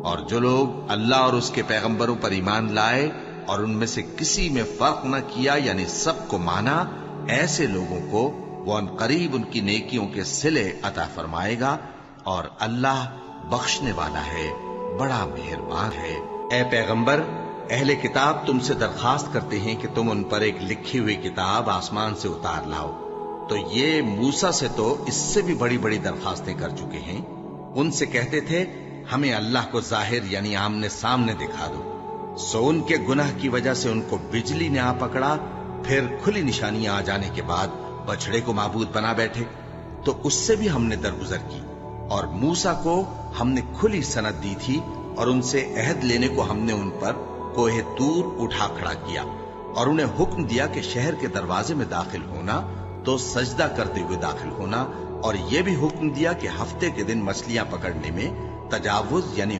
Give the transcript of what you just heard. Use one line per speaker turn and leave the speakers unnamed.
اور جو لوگ اللہ اور اس کے پیغمبروں پر ایمان لائے اور ان میں سے کسی میں فرق نہ کیا یعنی سب کو مانا، ایسے لوگوں کو وہ ان قریب ان کی نیکیوں کے صلے عطا فرمائے گا، اور اللہ بخشنے والا ہے، بڑا مہربان ہے۔ اے پیغمبر، اہل کتاب تم سے درخواست کرتے ہیں کہ تم ان پر ایک لکھی ہوئی کتاب آسمان سے اتار لاؤ، تو یہ موسیٰ سے تو اس سے بھی بڑی بڑی درخواستیں کر چکے ہیں۔ ان سے کہتے تھے ہمیں اللہ کو ظاہر یعنی آمنے سامنے دکھا دو، سو ان کے گناہ کی وجہ سے ان کو بجلی نے آ پکڑا، پھر کھلی نشانیاں آ جانے کے بعد بچڑے کو معبود بنا بیٹھے، تو اس سے بھی ہم نے درگزر کی۔ اور موسیٰ کو ہم نے کھلی سند دی تھی، اور ان سے عہد لینے کو ہم نے ان پر کوہ طور اٹھا کھڑا کیا، اور انہیں حکم دیا کہ شہر کے دروازے میں داخل ہونا تو سجدہ کرتے ہوئے داخل ہونا، اور یہ بھی حکم دیا کہ ہفتے کے دن مچھلیاں پکڑنے میں تجاوز یعنی